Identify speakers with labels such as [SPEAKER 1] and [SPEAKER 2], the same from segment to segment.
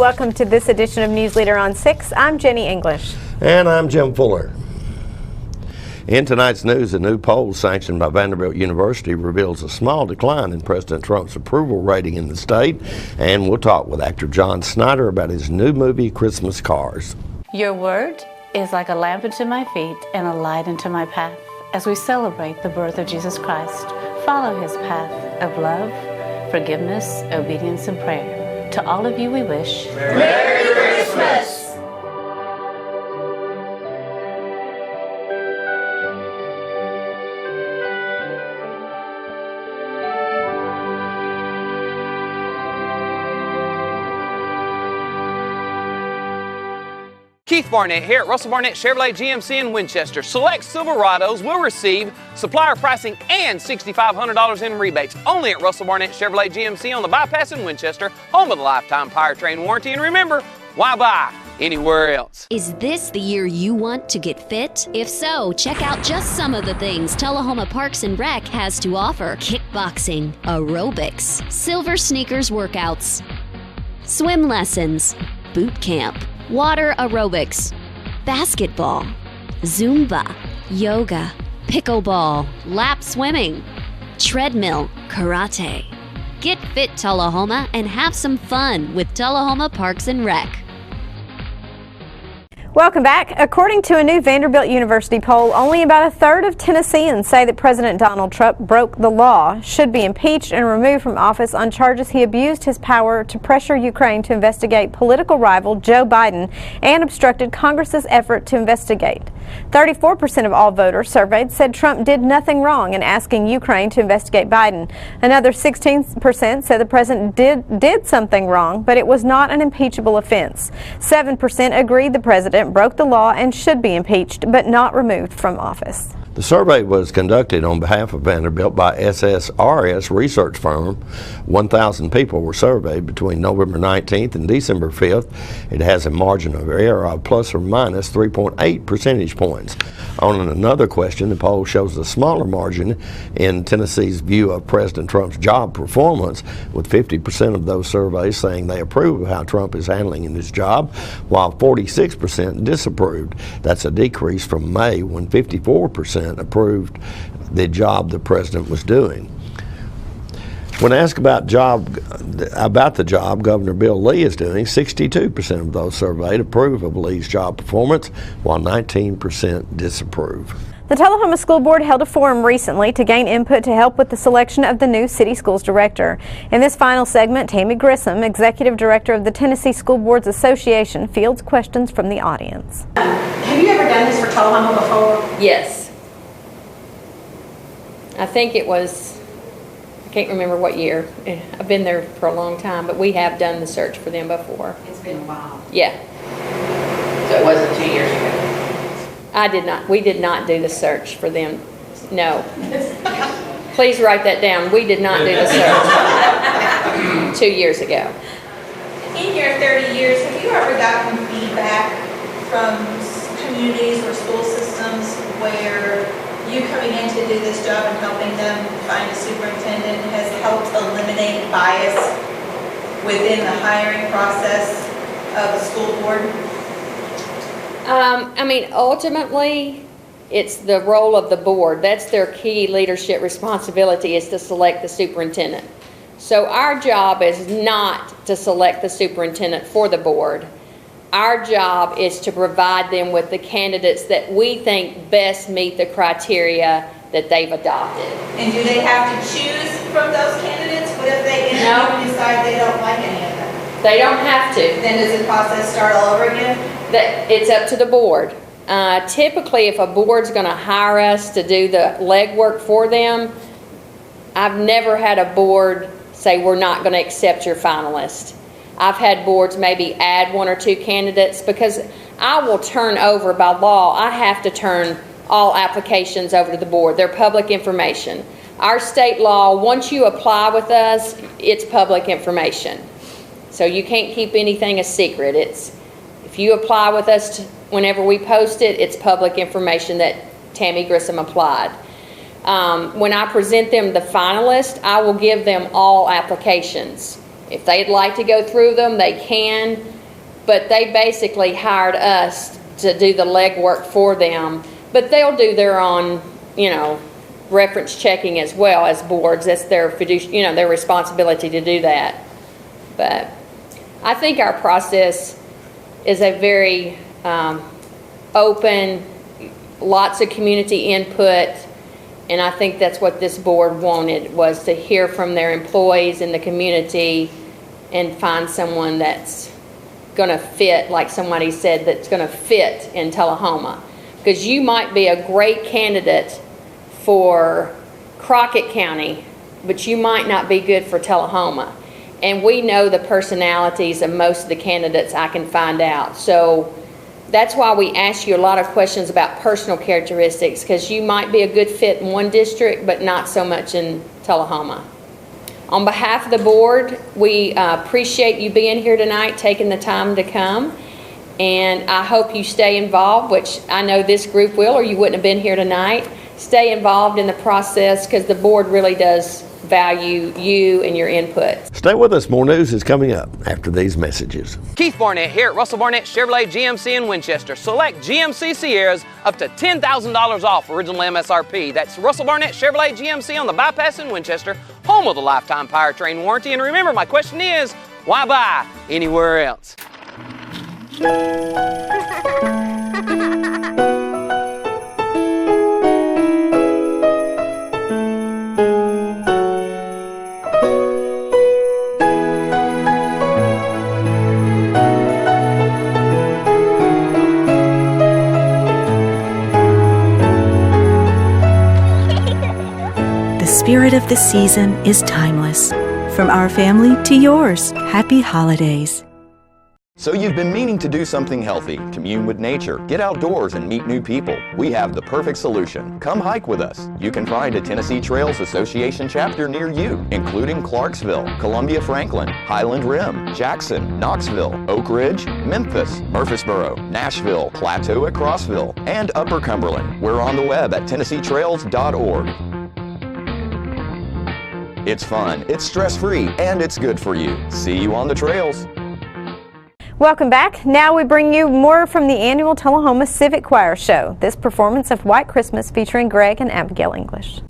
[SPEAKER 1] welcome to this edition of News Leader on 6. I'm Jenny English.
[SPEAKER 2] And I'm Jim Fuller. In tonight's news, a new poll sanctioned by Vanderbilt University reveals a small decline in President Trump's approval rating in the state. And we'll talk with actor John Snyder about his new movie, Christmas Cars.
[SPEAKER 3] Your word is like a lamp unto my feet and a light unto my path. As we celebrate the birth of Jesus Christ, follow his path of love, forgiveness, obedience, and prayer. To all of you we wish
[SPEAKER 4] Merry Christmas!
[SPEAKER 5] Keith Barnett here at Russell Barnett Chevrolet GMC in Winchester. Select Silverados will receive supplier pricing and $6,500 in rebates only at Russell Barnett Chevrolet GMC on the bypass in Winchester, home of the lifetime powertrain warranty. And remember, why buy anywhere else?
[SPEAKER 6] Is this the year you want to get fit? If so, check out just some of the things Tullahoma Parks and Rec has to offer. Kickboxing, aerobics, silver sneakers workouts, swim lessons, boot camp, water aerobics, basketball, Zumba, yoga, pickleball, lap swimming, treadmill, karate. Get fit, Tullahoma, and have some fun with Tullahoma Parks and Rec.
[SPEAKER 1] Welcome back. According to a new Vanderbilt University poll, only about a third of Tennesseans say that President Donald Trump broke the law, should be impeached and removed from office on charges he abused his power to pressure Ukraine to investigate political rival Joe Biden and obstructed Congress's effort to investigate. 34% of all voters surveyed said Trump did nothing wrong in asking Ukraine to investigate Biden. Another 16% said the president did something wrong, but it was not an impeachable offense. 7% agreed the president broke the law and should be impeached, but not removed from office.
[SPEAKER 2] The survey was conducted on behalf of Vanderbilt by SSRS research firm. 1,000 people were surveyed between November 19th and December 5th. It has a margin of error of plus or minus 3.8 percentage points. On another question, the poll shows a smaller margin in Tennessee's view of President Trump's job performance, with 50% of those surveys saying they approve of how Trump is handling his job, while 46% disapproved. That's a decrease from May, when 54% approved the job the president was doing. When asked about the job Governor Bill Lee is doing, 62% of those surveyed approve of Lee's job performance, while 19% disapprove.
[SPEAKER 1] The Tullahoma School Board held a forum recently to gain input to help with the selection of the new City Schools Director. In this final segment, Tammy Grissom, Executive Director of the Tennessee School Boards Association, fields questions from the audience.
[SPEAKER 7] Have you ever done this for Tullahoma before?
[SPEAKER 8] Yes. I think it was, I can't remember what year. I've been there for a long time, but we have done the search for them before.
[SPEAKER 7] It's been a while.
[SPEAKER 8] Yeah.
[SPEAKER 7] So it wasn't 2 years ago?
[SPEAKER 8] We did not do the search for them. No. Please write that down. We did not do the search 2 years ago.
[SPEAKER 9] In your 30 years, have you ever gotten feedback from communities or school systems where you coming in to do this job and helping them find a superintendent has helped eliminate bias within the hiring process of a school board?
[SPEAKER 8] Ultimately, it's the role of the board. That's their key leadership responsibility, is to select the superintendent. So our job is not to select the superintendent for the board. Our job is to provide them with the candidates that we think best meet the criteria that they've adopted.
[SPEAKER 9] And do they have to choose from those candidates? What if they interview and decide they don't like any of them?
[SPEAKER 8] They don't have to.
[SPEAKER 9] Then does the process start all over again?
[SPEAKER 8] It's up to the board. Typically, if a board's going to hire us to do the legwork for them, I've never had a board say, we're not going to accept your finalist. I've had boards maybe add 1 or 2 candidates, because I will turn over, by law, I have to turn all applications over to the board. They're public information. Our state law, once you apply with us, it's public information. So you can't keep anything a secret. If you apply with us whenever we post it, it's public information that Tammy Grissom applied. When I present them the finalist, I will give them all applications. If they'd like to go through them, they can. but they basically hired us to do the legwork for them. But they'll do their own, reference checking as well as boards. That's their their responsibility to do that. But I think our process is a very open, lots of community input, and I think that's what this board wanted, was to hear from their employees in the community and find someone that's going to fit, like somebody said, that's going to fit in Tullahoma. Because you might be a great candidate for Crockett County, but you might not be good for Tullahoma. And we know the personalities of most of the candidates, I can find out. So that's why we ask you a lot of questions about personal characteristics, because you might be a good fit in one district, but not so much in Tullahoma. On behalf of the board, we appreciate you being here tonight, taking the time to come. And I hope you stay involved, which I know this group will, or you wouldn't have been here tonight. Stay involved in the process, because the board really does value you and your input.
[SPEAKER 2] Stay with us. More news is coming up after these messages.
[SPEAKER 5] Keith Barnett here at Russell Barnett Chevrolet GMC in Winchester. Select GMC Sierras up to $10,000 off original MSRP. That's Russell Barnett Chevrolet GMC on the bypass in Winchester, home of the lifetime powertrain warranty. And remember, my question is, why buy anywhere else?
[SPEAKER 10] The spirit of the season is timeless. From our family to yours, happy holidays.
[SPEAKER 11] So you've been meaning to do something healthy, commune with nature, get outdoors and meet new people. We have the perfect solution. Come hike with us. You can find a Tennessee Trails Association chapter near you, including Clarksville, Columbia Franklin, Highland Rim, Jackson, Knoxville, Oak Ridge, Memphis, Murfreesboro, Nashville, Plateau at Crossville, and Upper Cumberland. We're on the web at TennesseeTrails.org. It's fun, it's stress-free, and it's good for you. See you on the trails.
[SPEAKER 1] Welcome back. Now we bring you more from the annual Tullahoma Civic Choir Show. This performance of White Christmas featuring Greg and Abigail English.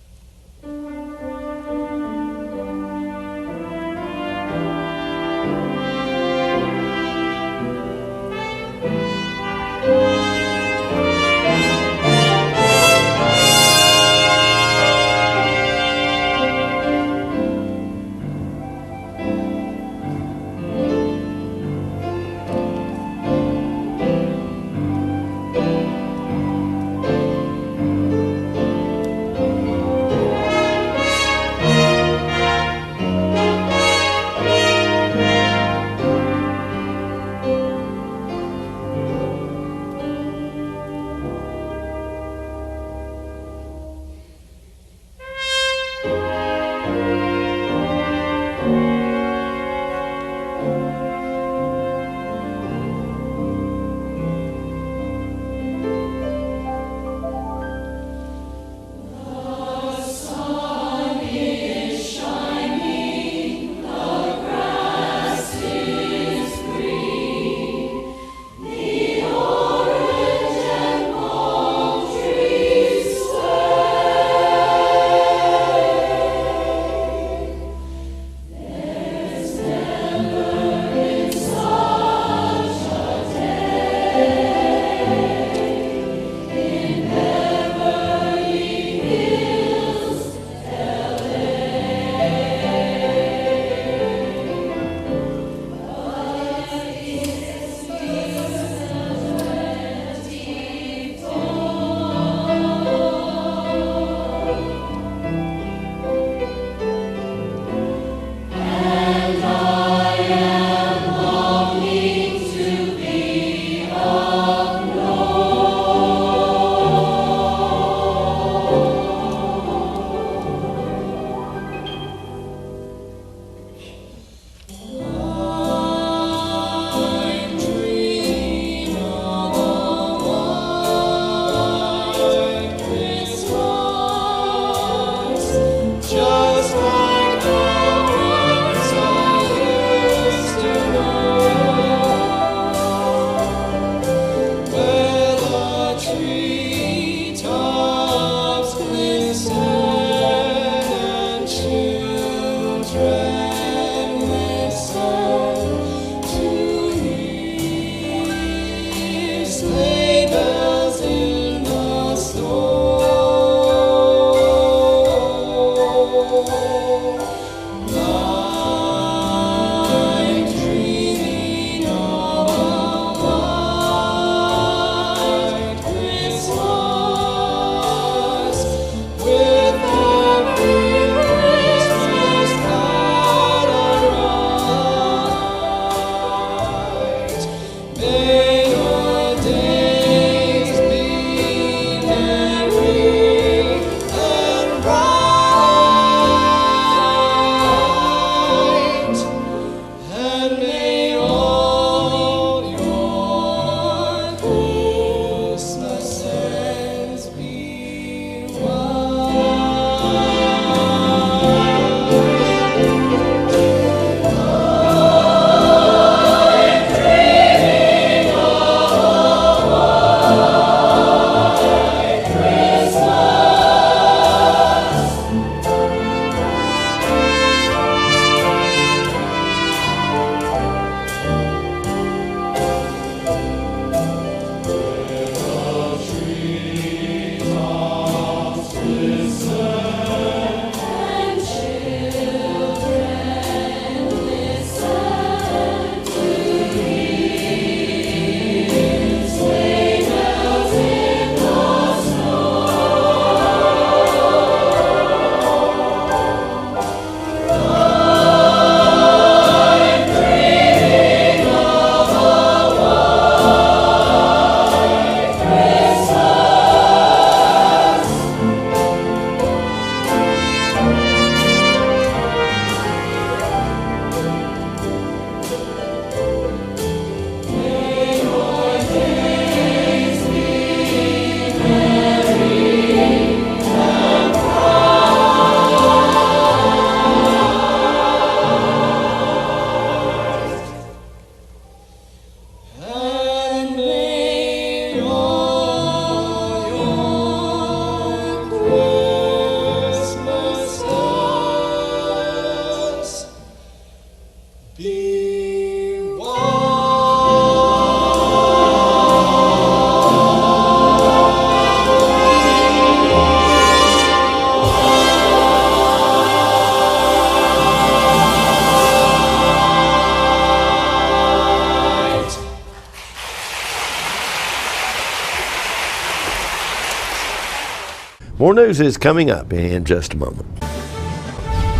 [SPEAKER 2] More news is coming up in just a moment.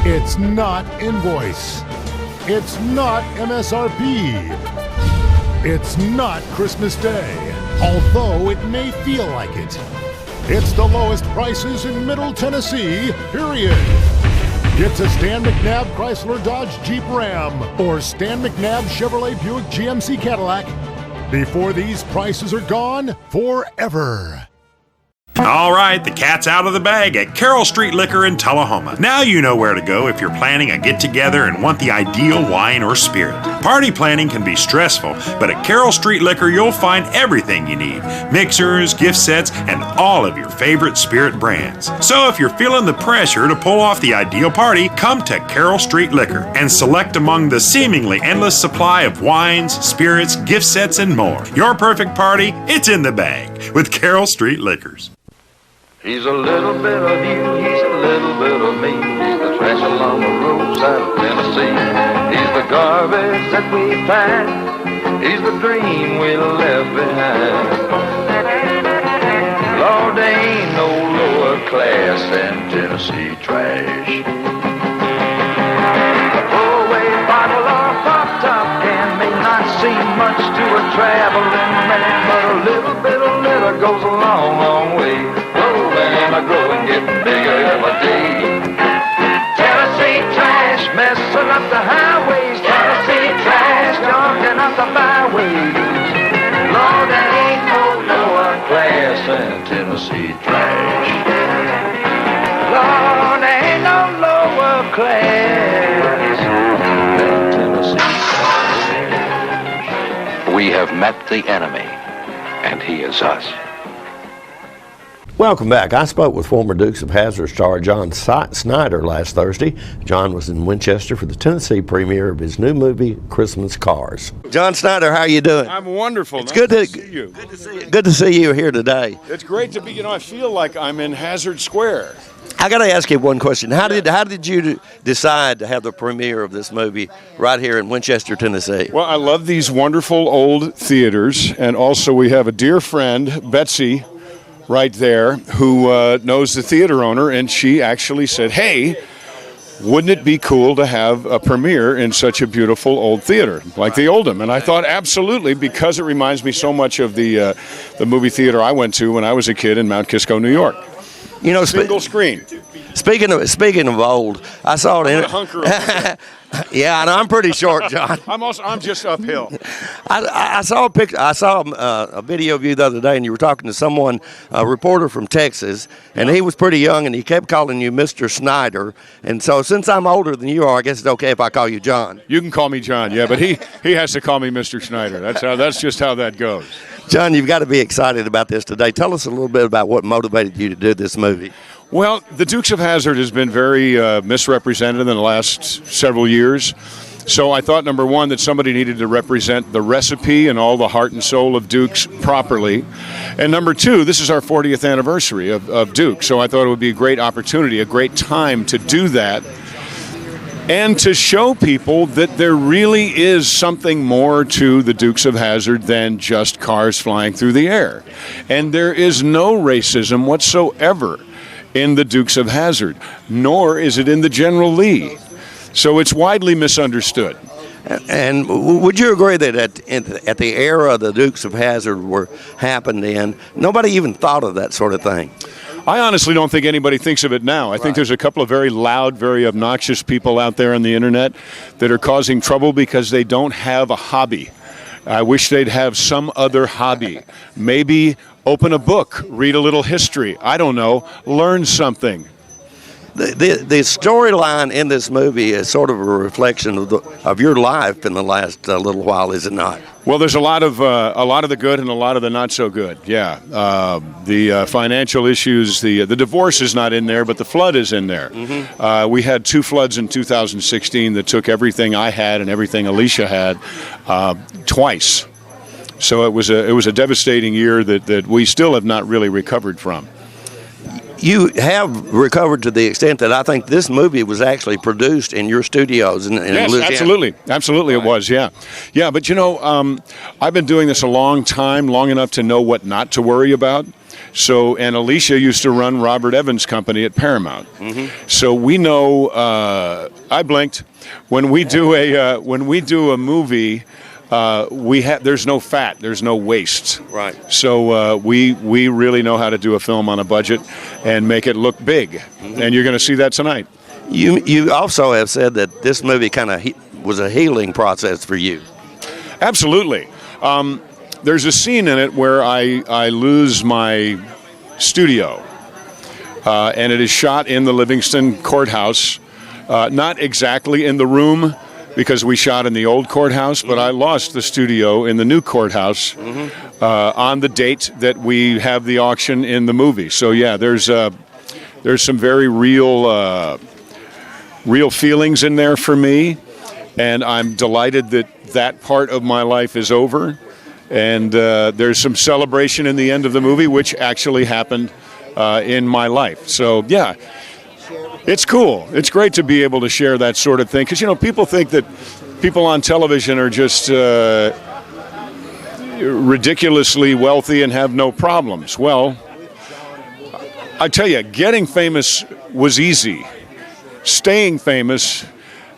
[SPEAKER 12] It's not invoice. It's not MSRP. It's not Christmas Day, although it may feel like it. It's the lowest prices in Middle Tennessee, period. Get to Stan McNabb Chrysler Dodge Jeep Ram or Stan McNabb Chevrolet Buick GMC Cadillac before these prices are gone forever.
[SPEAKER 13] All right, the cat's out of the bag at Carroll Street Liquor in Tullahoma. Now you know where to go if you're planning a get-together and want the ideal wine or spirit. Party planning can be stressful, but at Carroll Street Liquor you'll find everything you need. Mixers, gift sets, and all of your favorite spirit brands. So if you're feeling the pressure to pull off the ideal party, come to Carroll Street Liquor and select among the seemingly endless supply of wines, spirits, gift sets, and more. Your perfect party, it's in the bag with Carroll Street Liquors.
[SPEAKER 14] He's a little bit of you, he's a little bit of me. He's the trash along the roadside of Tennessee. He's the garbage that we find. He's the dream we left behind. Lord, there ain't no lower class than Tennessee trash. A throwaway bottle or pop-top can may not seem much to a traveling man, but a little bit of litter goes a long, long way. And I grow and get bigger every day. Tennessee trash messing up the highways. Tennessee trash jumping up the byways. Lord, there ain't no lower class than Tennessee trash. Lord, there ain't no lower class than Tennessee trash.
[SPEAKER 15] We have met the enemy, and he is us.
[SPEAKER 2] Welcome back. I spoke with former Dukes of Hazzard star John Snyder last Thursday. John was in Winchester for the Tennessee premiere of his new movie, Christmas Cars. John Snyder, how are you doing?
[SPEAKER 16] I'm wonderful.
[SPEAKER 2] It's
[SPEAKER 16] nice
[SPEAKER 2] good to
[SPEAKER 16] see you.
[SPEAKER 2] Good to see you here today.
[SPEAKER 16] It's great to be. I feel like I'm in Hazard Square.
[SPEAKER 2] I got to ask you one question. How did you decide to have the premiere of this movie right here in Winchester, Tennessee?
[SPEAKER 16] Well, I love these wonderful old theaters, and also we have a dear friend, Betsy, right there, who knows the theater owner, and she actually said, hey, wouldn't it be cool to have a premiere in such a beautiful old theater like the Oldham? And I thought, absolutely, because it reminds me so much of the movie theater I went to when I was a kid in Mount Kisco, New York.
[SPEAKER 2] You know,
[SPEAKER 16] single screen.
[SPEAKER 2] Speaking of old, I saw it in Yeah, and I'm pretty short, John.
[SPEAKER 16] I'm just uphill.
[SPEAKER 2] I saw a picture. I saw a video of you the other day, and you were talking to someone, a reporter from Texas, and he was pretty young, and he kept calling you Mr. Snyder. And so, since I'm older than you are, I guess it's okay if I call you John.
[SPEAKER 16] You can call me John, yeah, but he has to call me Mr. Snyder. That's just how that goes.
[SPEAKER 2] John, you've got to be excited about this today. Tell us a little bit about what motivated you to do this movie.
[SPEAKER 16] Well, the Dukes of Hazzard has been very misrepresented in the last several years. So I thought, number one, that somebody needed to represent the recipe and all the heart and soul of Dukes properly. And number two, this is our 40th anniversary of Dukes. So I thought it would be a great opportunity, a great time to do that, and to show people that there really is something more to the Dukes of Hazzard than just cars flying through the air. And there is no racism whatsoever in the Dukes of Hazzard, nor is it in the General Lee. So it's widely misunderstood.
[SPEAKER 2] And would you agree that at the era the Dukes of Hazzard happened in, nobody even thought of that sort of thing?
[SPEAKER 16] I honestly don't think anybody thinks of it now. I think there's a couple of very loud, very obnoxious people out there on the internet that are causing trouble because they don't have a hobby. I wish they'd have some other hobby. Maybe open a book, read a little history. I don't know, learn something.
[SPEAKER 2] The storyline in this movie is sort of a reflection of your life in the last little while, is it not?
[SPEAKER 16] Well, there's a lot of the good and a lot of the not so good. Yeah, the financial issues, the divorce is not in there, but the flood is in there.
[SPEAKER 2] Mm-hmm.
[SPEAKER 16] We had 2 floods in 2016 that took everything I had and everything Alicia had twice. So it was a devastating year that we still have not really recovered from.
[SPEAKER 2] You have recovered to the extent that I think this movie was actually produced in your studios in
[SPEAKER 16] yes,
[SPEAKER 2] Louisiana.
[SPEAKER 16] Absolutely,
[SPEAKER 2] Right.
[SPEAKER 16] It was, yeah. Yeah, but you know, I've been doing this a long time, long enough to know what not to worry about. So, and Alicia used to run Robert Evans' company at Paramount.
[SPEAKER 2] Mm-hmm.
[SPEAKER 16] So we know, I blinked, when we do a movie, there's no fat, there's no waste.
[SPEAKER 2] Right.
[SPEAKER 16] So we really know how to do a film on a budget and make it look big. Mm-hmm. And you're going to see that tonight.
[SPEAKER 2] You also have said that this movie kind of was a healing process for you.
[SPEAKER 16] Absolutely. There's a scene in it where I lose my studio, and it is shot in the Livingston courthouse, not exactly in the room, because we shot in the old courthouse, but I lost the studio in the new courthouse on the date that we have the auction in the movie. So yeah, there's some very real feelings in there for me, and I'm delighted that part of my life is over. And there's some celebration in the end of the movie, which actually happened in my life. So yeah. It's cool. It's great to be able to share that sort of thing. Because, you know, people think that people on television are just ridiculously wealthy and have no problems. Well, I tell you, getting famous was easy. Staying famous,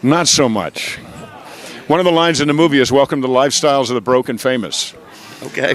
[SPEAKER 16] not so much. One of the lines in the movie is, "Welcome to the lifestyles of the broken famous."
[SPEAKER 2] Okay.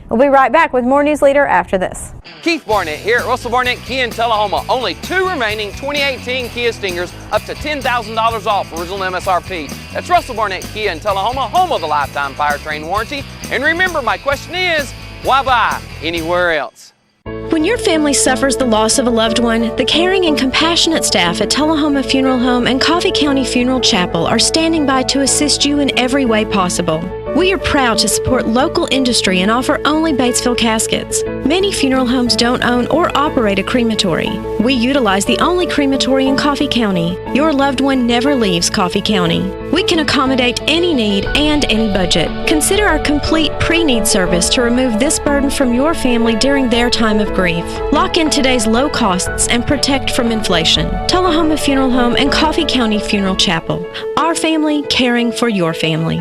[SPEAKER 1] We'll be right back with more News Leader after this.
[SPEAKER 5] Keith Barnett here at Russell Barnett Kia in Tullahoma. Only 2 remaining 2018 Kia Stingers, up to $10,000 off original MSRP. That's Russell Barnett Kia in Tullahoma, home of the lifetime powertrain warranty. And remember, my question is, why buy anywhere else?
[SPEAKER 17] When your family suffers the loss of a loved one, the caring and compassionate staff at Tullahoma Funeral Home and Coffee County Funeral Chapel are standing by to assist you in every way possible. We are proud to support local industry and offer only Batesville caskets. Many funeral homes don't own or operate a crematory. We utilize the only crematory in Coffee County. Your loved one never leaves Coffee County. We can accommodate any need and any budget. Consider our complete pre-need service to remove this burden from your family during their time of grief. Lock in today's low costs and protect from inflation. Tullahoma Funeral Home and Coffee County Funeral Chapel. Our family caring for your family.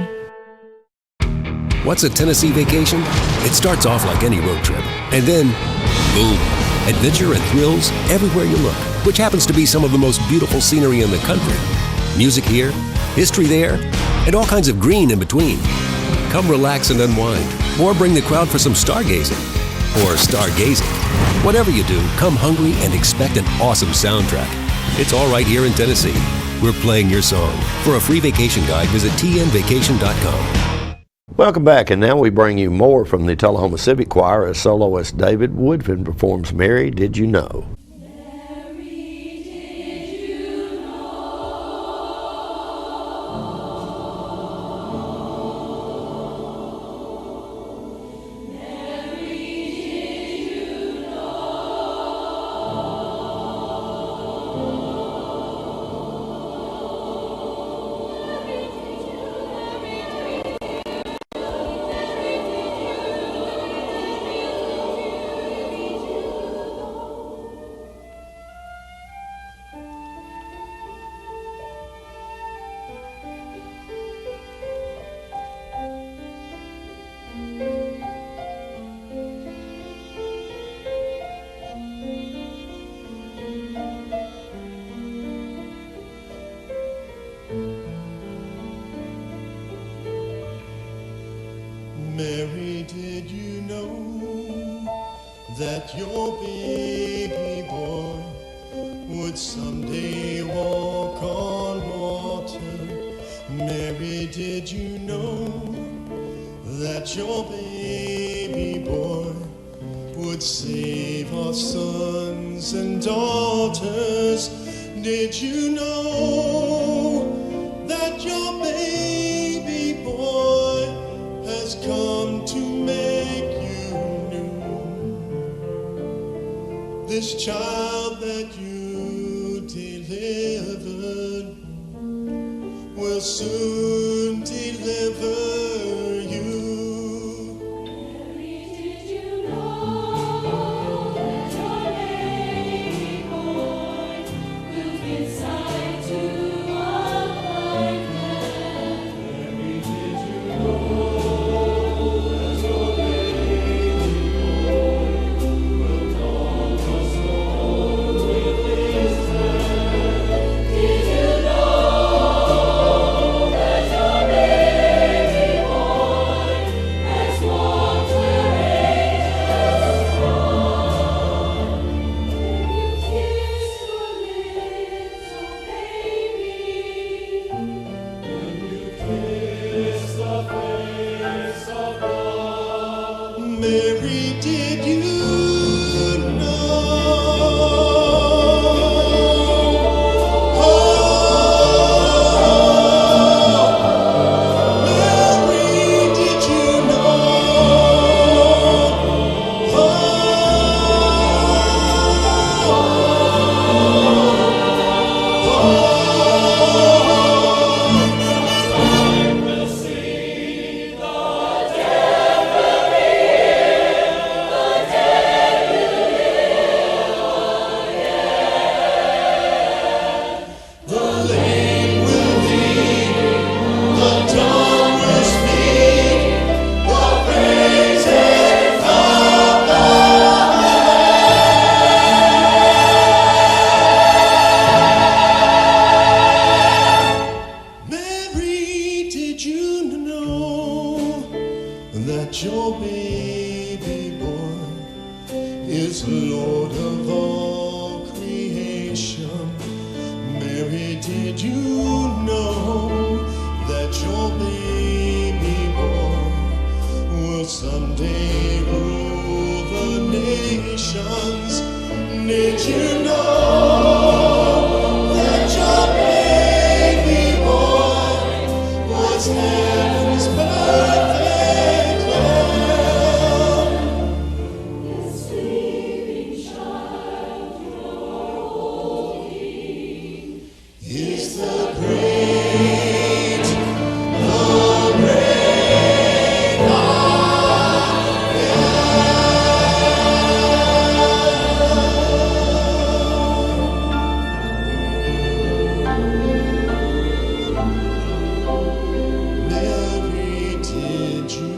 [SPEAKER 18] What's a Tennessee vacation? It starts off like any road trip, and then, boom, adventure and thrills everywhere you look, which happens to be some of the most beautiful scenery in the country. Music here, history there, and all kinds of green in between. Come relax and unwind, or bring the crowd for some stargazing, or stargazing. Whatever you do, come hungry and expect an awesome soundtrack. It's all right here in Tennessee. We're playing your song. For a free vacation guide, visit tnvacation.com.
[SPEAKER 2] Welcome back, and now we bring you more from the Tullahoma Civic Choir as soloist David Woodfin performs Mary Did You Know?
[SPEAKER 19] Mary, did you know that your baby boy would someday walk on water? Mary, did you know that your baby boy would save our sons and daughters? Did you know that your baby boy has come to make you new? This child that you delivered will soon deliver you. Did you know that your baby boy will give sight to a blind man? Mary, did you know that your baby boy will calm the storm with his hand? Did you know that your baby boy has walked where angels walk? You kiss your lips, oh baby, and you kiss the face of God. Mary, did you that your baby boy is Lord of all creation? Mary, did you know that your baby boy will someday rule the nations? Did you know that your baby boy was heaven's perfect lamb? This sleeping child you're holding is the great I Mary, did you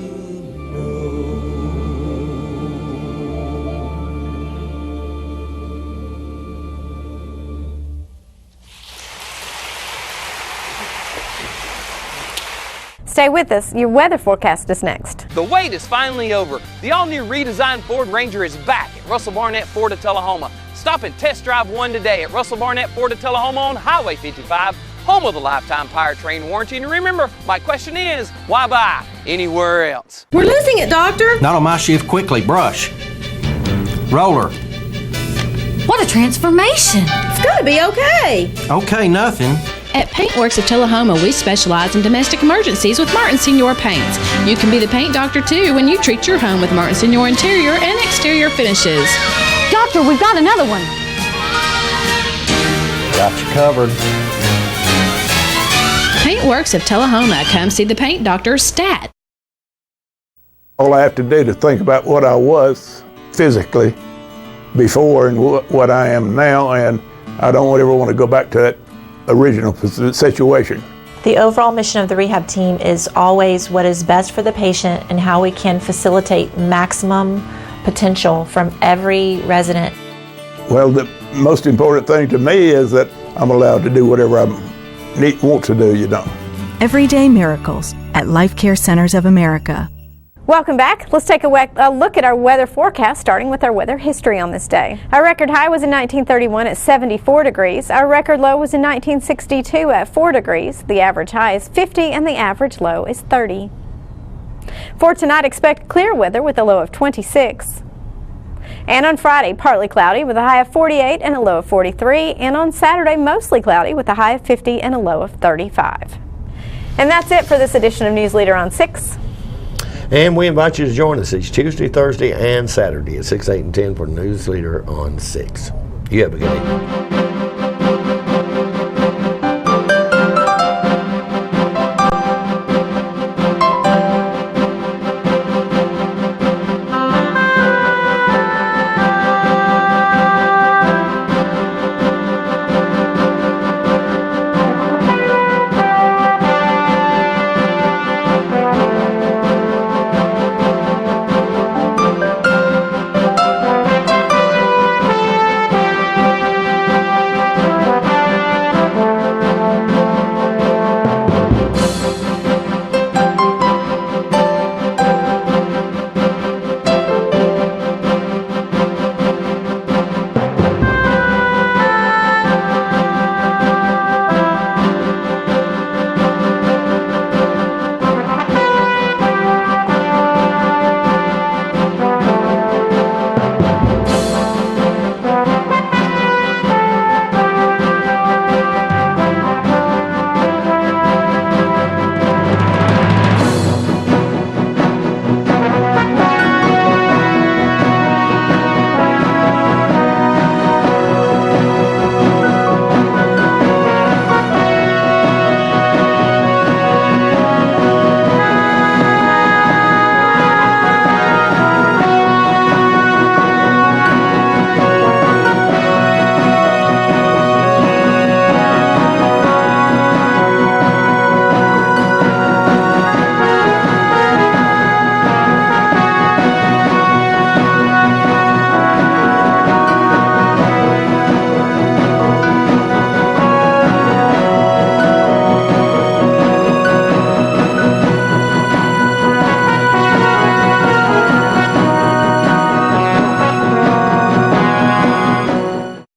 [SPEAKER 1] Stay with us. Your weather forecast is next.
[SPEAKER 5] The wait is finally over. The all-new redesigned Ford Ranger is back at Russell Barnett Ford of Tullahoma. Stop and test drive one today at Russell Barnett Ford of Tullahoma on Highway 55, home of the lifetime powertrain warranty. And remember, my question is, why buy anywhere else?
[SPEAKER 20] We're losing it, Doctor.
[SPEAKER 21] Not on my shift. Quickly, brush. Roller.
[SPEAKER 20] What a transformation. It's gonna be okay.
[SPEAKER 21] Okay, nothing.
[SPEAKER 22] At Paintworks of Tullahoma, we specialize in domestic emergencies with Martin Senior Paints. You can be the paint doctor too when you treat your home with Martin Senior interior and exterior finishes.
[SPEAKER 20] Doctor, we've got another one.
[SPEAKER 21] Got you covered.
[SPEAKER 22] Paintworks of Tullahoma. Come see the paint doctor, Stat.
[SPEAKER 23] All I have to do to think about what I was physically before and what I am now, and I don't ever want to go back to that original situation.
[SPEAKER 24] The overall mission of the rehab team is always what is best for the patient and how we can facilitate maximum potential from every resident.
[SPEAKER 23] Well, the most important thing to me is that I'm allowed to do whatever I want to do, you know.
[SPEAKER 10] Everyday miracles at Life Care Centers of America.
[SPEAKER 1] Welcome back. Let's take a look at our weather forecast, starting with our weather history on this day. Our record high was in 1931 at 74 degrees. Our record low was in 1962 at 4 degrees. The average high is 50 and the average low is 30. For tonight, expect clear weather with a low of 26. And on Friday, partly cloudy with a high of 48 and a low of 43. And on Saturday, mostly cloudy with a high of 50 and a low of 35. And that's it for this edition of News Leader on 6.
[SPEAKER 2] And we invite you to join us each Tuesday, Thursday, and Saturday at 6, 8, and 10 for News Leader on 6. You have a good evening.